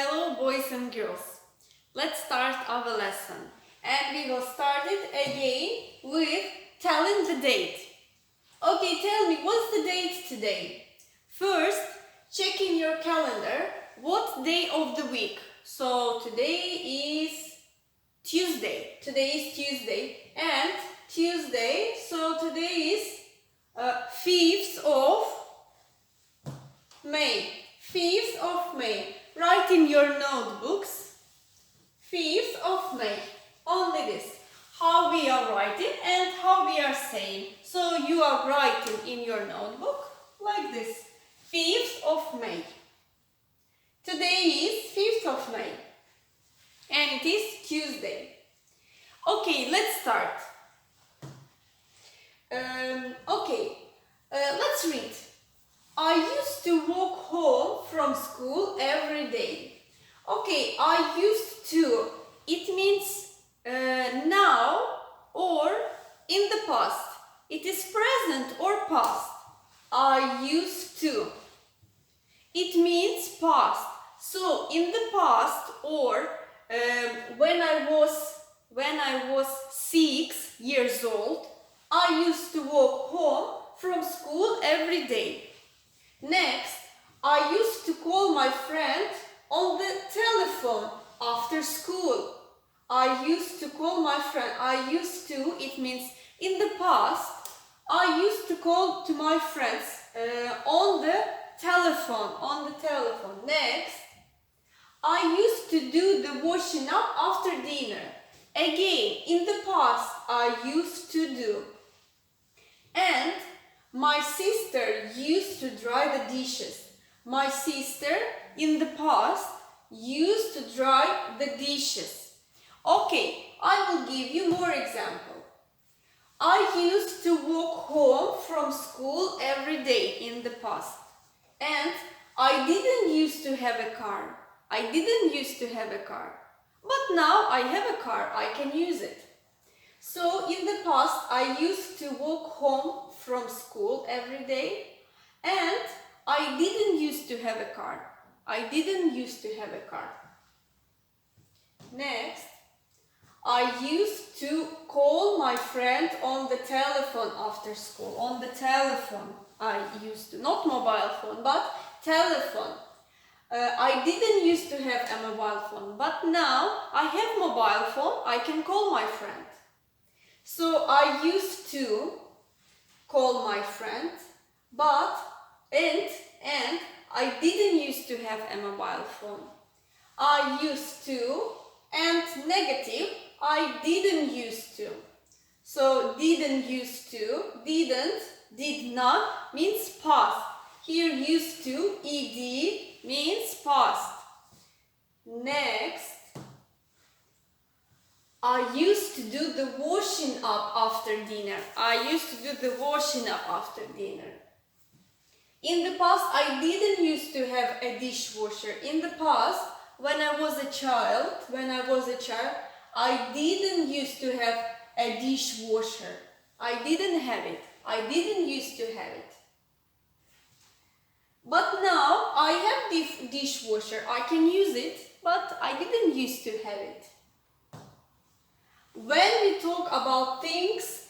Hello boys and girls. Let's start our lesson. And we will start it again with telling the date. Okay, tell me, what's the date today? First, check in your calendar what day of the week. So today is Tuesday. And Tuesday, so today is 5th of May. 5th of May. Write in your notebooks 5th of May. Only this. How we are writing and how we are saying. So you are writing in your notebook like this. 5th of May. Today is 5th of May. And it is Tuesday. Okay, let's start. Let's read. I used to walk home from school every day. Okay, I used to. It means now or in the past. It is present or past. I used to. It means past. So in the past or when I was 6 years old, I used to walk home from school every day. Next, I used to call my friend on the telephone after school. I used to call my friend. It means in the past, I used to call to my friends on the telephone. Next, I used to do the washing up after dinner. Again, in the past, I used to do. And my sister used to dry the dishes. My sister, in the past, used to dry the dishes. Okay, I will give you more example. I used to walk home from school every day in the past. And I didn't used to have a car. But now I have a car, I can use it. So in the past, I used to walk home from school every day and I didn't used to have a car. Next, I used to call my friend on the telephone after school. On the telephone, I used to, not mobile phone, but telephone. I didn't used to have a mobile phone, but now I have mobile phone, I can call my friend. So I used to call my friend, and I didn't used to have a mobile phone. I used to, and negative, I didn't used to. So didn't used to, didn't, did not means past. Here used to, ed, means past. Next, I used to do the washing up after dinner. In the past, I didn't used to have a dishwasher. In the past, when I was a child, I didn't used to have a dishwasher. I didn't have it. I didn't used to have it. But now I have dishwasher. I can use it, but I didn't used to have it. When we talk about things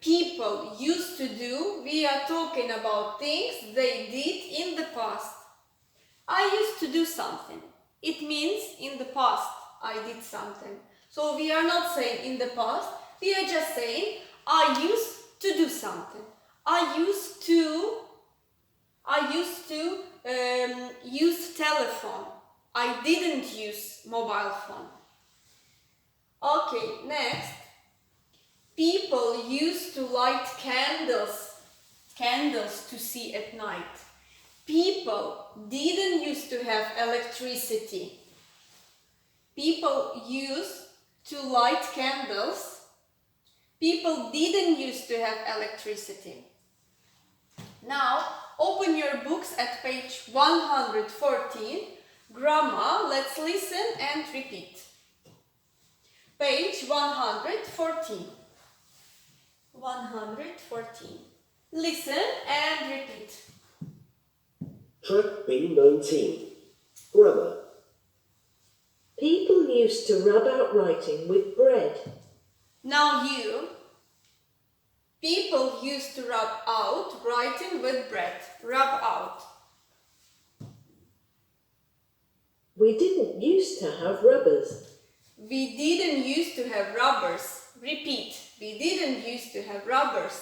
people used to do, we are talking about things they did in the past. I used to do something. It means in the past I did something. So we are not saying in the past, we are just saying I used to do something. I used to use telephone. I didn't use mobile phone. Okay, next. People used to light candles to see at night. People didn't used to have electricity. People used to light candles. People didn't used to have electricity. Now, open your books at page 114. Grammar, let's listen and repeat. Page 114. Listen and repeat. Track B19. Grammar. used to rub out writing with bread. Now you. People used to rub out writing with bread. Rub out. We didn't used to have rubbers. We didn't used to have rubbers. Repeat. We didn't used to have rubbers.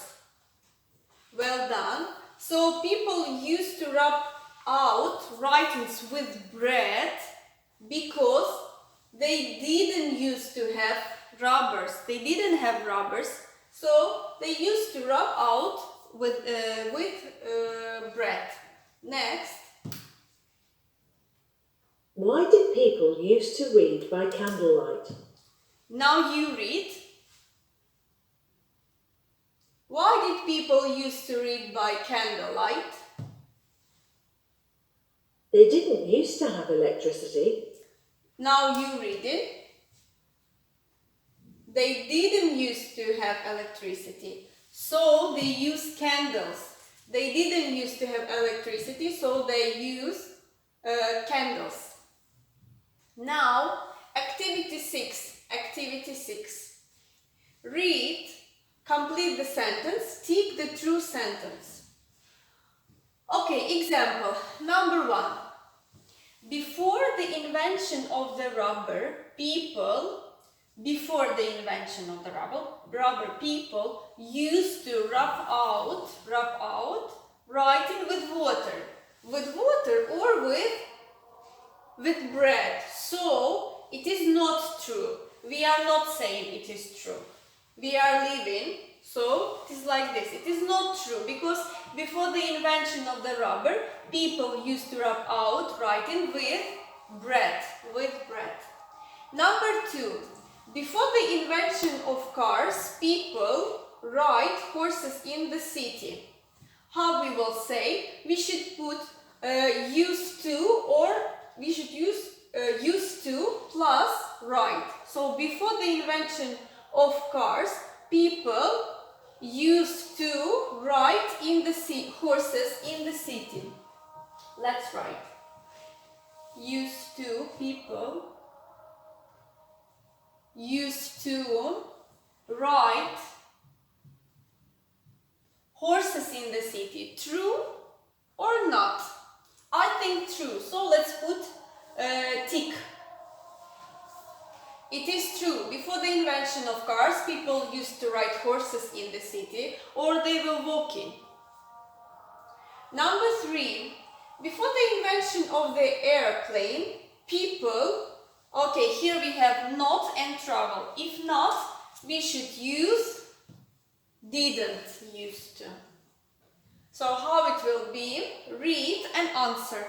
Well done. So people used to rub out writings with bread because they didn't used to have rubbers. They didn't have rubbers, so they used to rub out with bread. Next. Why did people used to read by candlelight? Now you read. Why did people used to read by candlelight? They didn't used to have electricity. Now you read it. They didn't used to have electricity, so they used candles. They didn't used to have electricity, so they used candles. Now, activity 6. Activity 6. Read, complete the sentence, tick the true sentence. Okay, example number 1. Before the invention of the rubber, people used to rub out writing with water or with bread. So it is not true. We are not saying it is true. We are living, so it is like this. It is not true because before the invention of the rubber, people used to rub out writing with bread. Number 2. Before the invention of cars, people ride horses in the city. How we will say? We should put used to, or we should use used to plus ride. So before the invention of cars, people used to ride in the horses in the city. Let's write. Used to, people used to ride horses in the city. True or not? I think true. So let's put tick. It is true. Before the invention of cars, people used to ride horses in the city or they were walking. Number 3. Before the invention of the airplane, people, okay, here we have not and travel. If not, we should use didn't used to. So how it will be? Read and answer.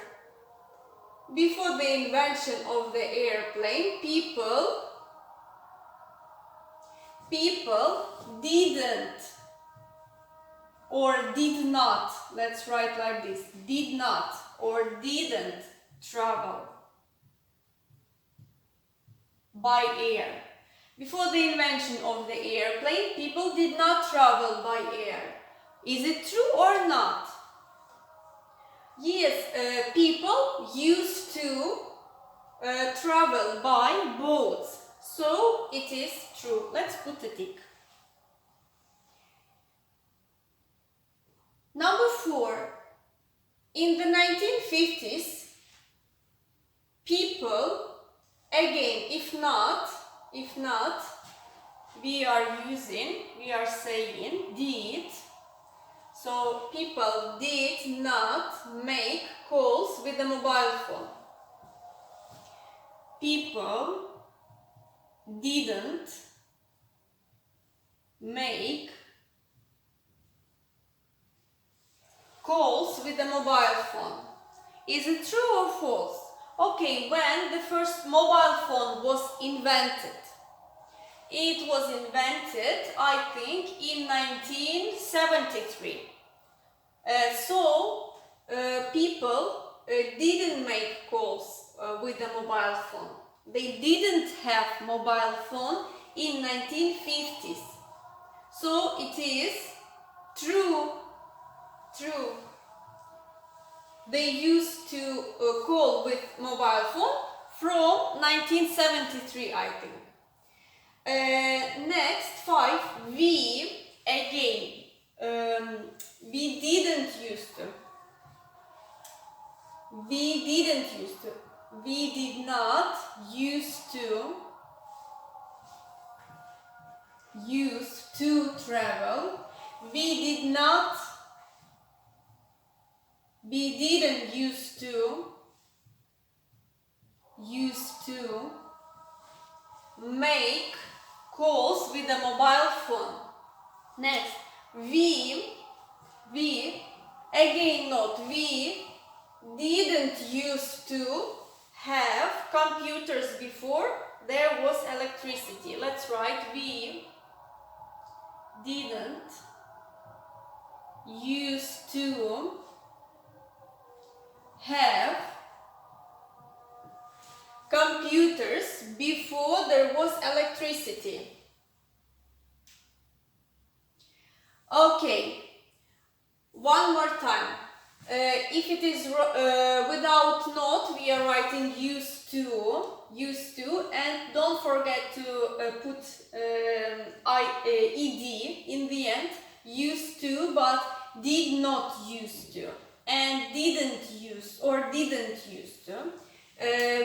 Before the invention of the airplane, people didn't or did not, let's write like this, did not or didn't travel by air. Before the invention of the airplane, people did not travel by air. Is it true or not? Yes, people used to travel by boats. So it is true. Let's put a tick. Number 4. In the 1950s, people, again, if not, we are saying did. So people did not make calls with a mobile phone. People didn't make calls with a mobile phone. Is it true or false? Okay, when the first mobile phone was invented? It was invented, I think, in 1973. So people didn't make calls with a mobile phone. They didn't have mobile phone in 1950s. So it is true. They used to call with mobile phone from 1973, I think. Next, 5. We, again, we didn't used to. We didn't used to. We did not used to travel. We didn't used to make calls with a mobile phone. Next, we, again not, we didn't used to have computers before there was electricity. Let's write, we didn't used to have computers before there was electricity. Okay, one more time. If it is without not, we are writing used to, and don't forget to put ed in the end. Used to, but did not used to, and didn't use or didn't used to.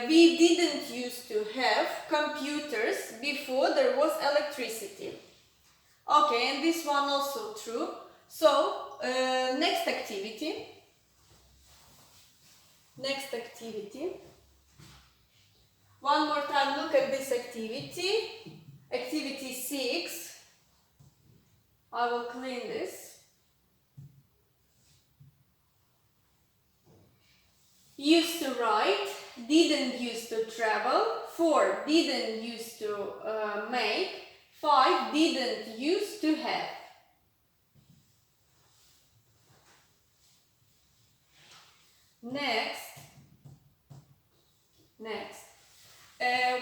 We didn't used to have computers before there was electricity. Okay, and this one also true. So, next activity. Next activity. One more time, look at this activity. Activity 6. I will clean this. Used to write, didn't used to travel. 4. Didn't used to make. 5. Didn't used to have. Next.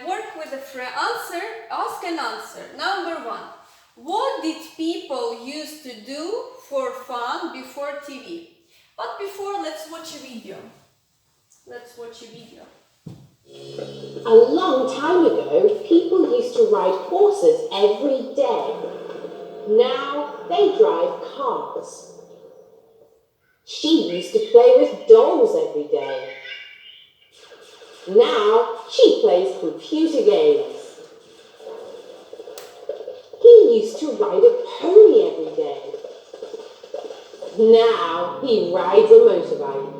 Work with a friend. Ask and answer. Number 1. What did people used to do for fun before TV? But before, let's watch a video. A long time ago, people used to ride horses every day. Now they drive cars. She used to play with dolls every day. Now she plays computer games. He used to ride a pony every day. Now he rides a motorbike.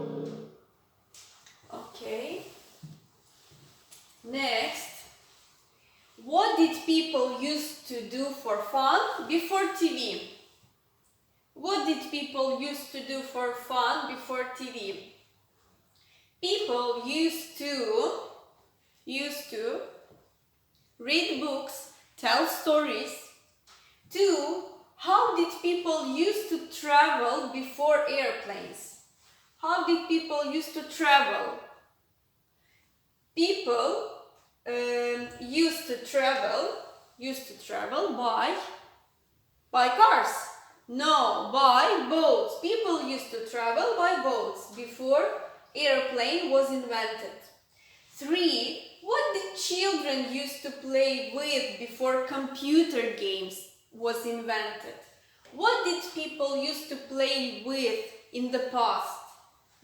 Okay. Next. What did people used to do for fun before TV? What did people used to do for fun before TV? People used to read books, tell stories. 2. How did people used to travel before airplanes? How did people used to travel? People used to travel by cars. No, by boats. People used to travel by boats before airplane was invented. 3. What did children used to play with before computer games was invented? What did people used to play with in the past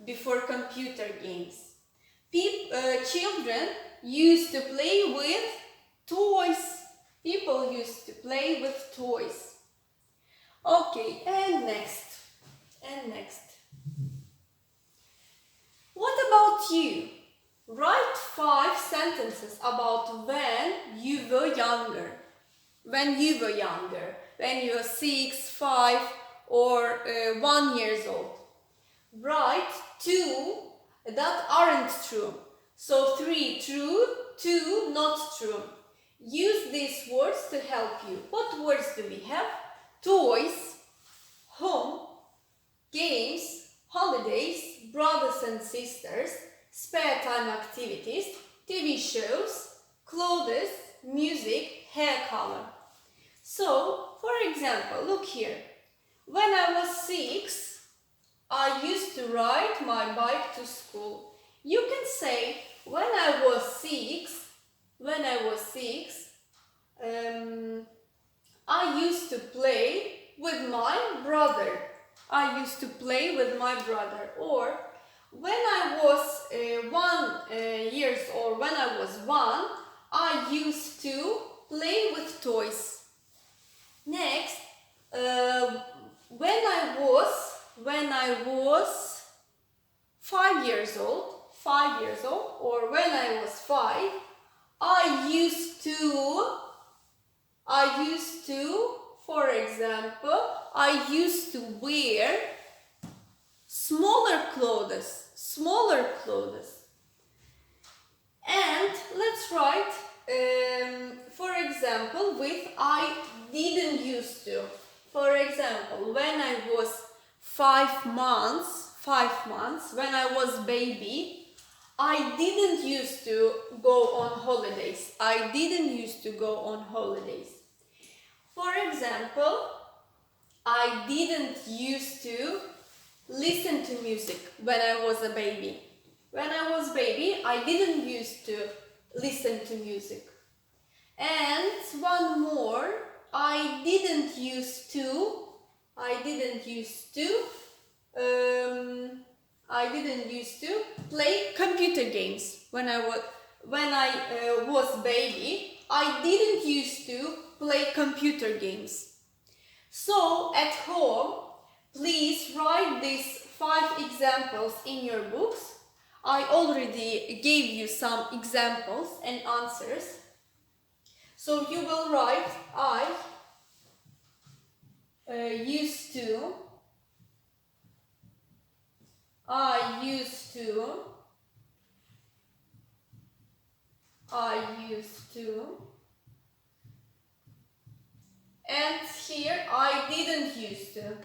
before computer games? Children used to play with toys. People used to play with toys. Okay, and next. What about you? Write 5 sentences about when you were younger. When you were 6, 5, or 1 years old. Write 2 that aren't true. So 3 true, 2 not true. Use these words to help you. What words do we have? Toys, home, games, holidays, brothers and sisters, spare time activities, TV shows, clothes, music, hair color. So, for example, look here. When I was 6, I used to ride my bike to school. You can say, when I was 6, 6, I used to play with my brother. I used to play with my brother. Or when I was 1 years old, when I was 1, I used to play with toys. Next, when I was 5 years old, or when I was 5, I used to, for example, I used to wear smaller clothes. And let's write, for example, with I didn't used to. For example, when I was 5 months, when I was baby, I didn't used to go on holidays. For example, I didn't used to listen to music when I was a baby. When I was baby, I didn't used to listen to music. And one more, I didn't used to play computer games when I was baby. I didn't used to play computer games. So at home, please write these 5 examples in your books. I already gave you some examples and answers. So you will write I used to, and here I didn't used to.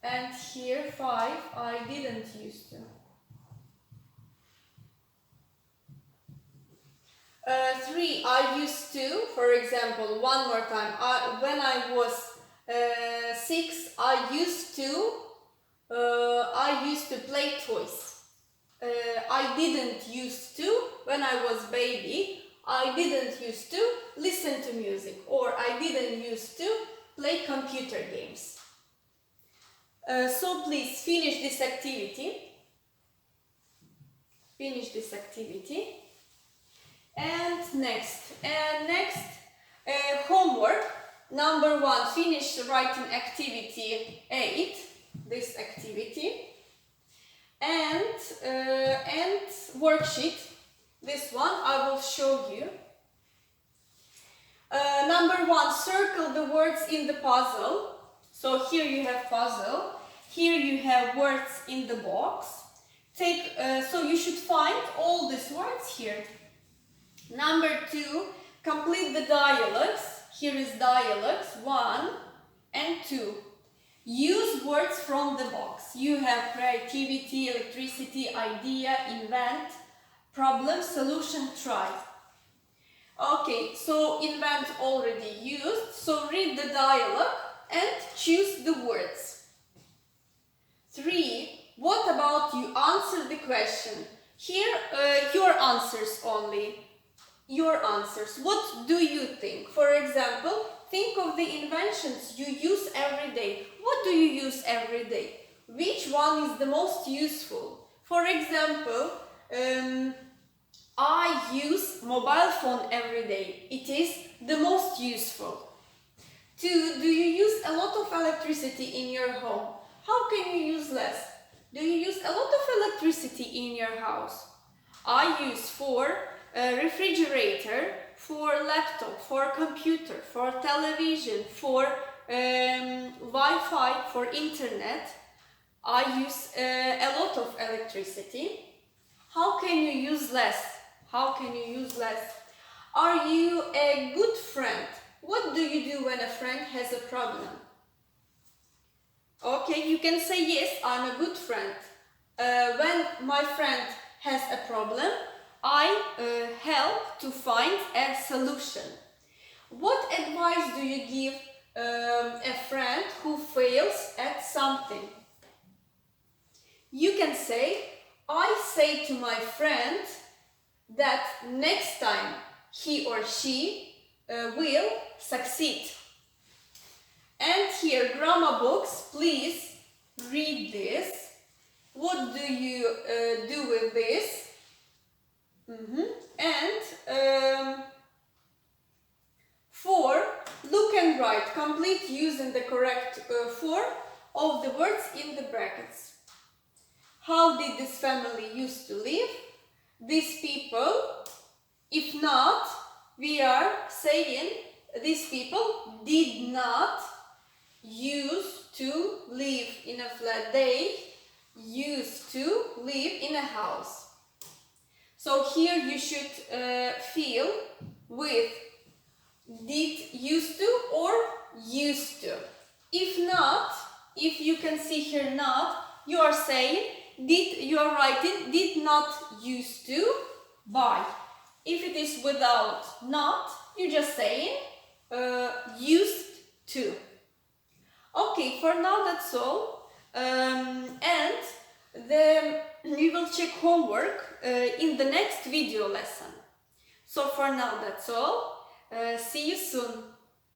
And here 5, I didn't used to. 3, I used to, for example, one more time, when I was 6, I used to play toys. I didn't used to, when I was baby, I didn't used to listen to music, or I didn't used to play computer games. So please finish this activity. And next, homework. Number 1, finish writing activity 8, this activity. And worksheet, this one I will show you. Number 1, circle the words in the puzzle. So here you have puzzle, here you have words in the box. So you should find all these words here. Number 2, complete the dialogues. Here is dialogues 1 and 2. Use words from the box. You have creativity, electricity, idea, invent, problem, solution, try. Okay, so invent already used. So read the dialogue and choose the words. 3. What about you answer the question? Here, your answers only. Your answers. What do you think? For example, think of the inventions you use every day. What do you use every day? Which one is the most useful? For example, I use mobile phone every day. It is the most useful. 2. Do you use a lot of electricity in your home? How can you use less? Do you use a lot of electricity in your house? I use for refrigerator, for laptop, for computer, for television, for Wi-Fi, for internet. I use a lot of electricity. How can you use less? Are you a good friend? What do you do when a friend has a problem? Okay, you can say yes, I'm a good friend. When my friend has a problem, I help to find a solution. What advice do you give a friend who fails at something? you can say, I say to my friend that next time he or she will succeed. And here, grammar box, please read this. What do you do with this? And 4. Look and write. Complete using the correct form of the words in the brackets. How did this family used to live? These people, if not, we are saying these people did not used to live in a flat. They used to live in a house. So here you should fill with did used to or used to. If not, if you can see here not, you are saying you are writing did not used to buy. If it is without not, you're just saying used to. Okay, for now that's all. And we will check homework in the next video lesson. So for now that's all. See you soon.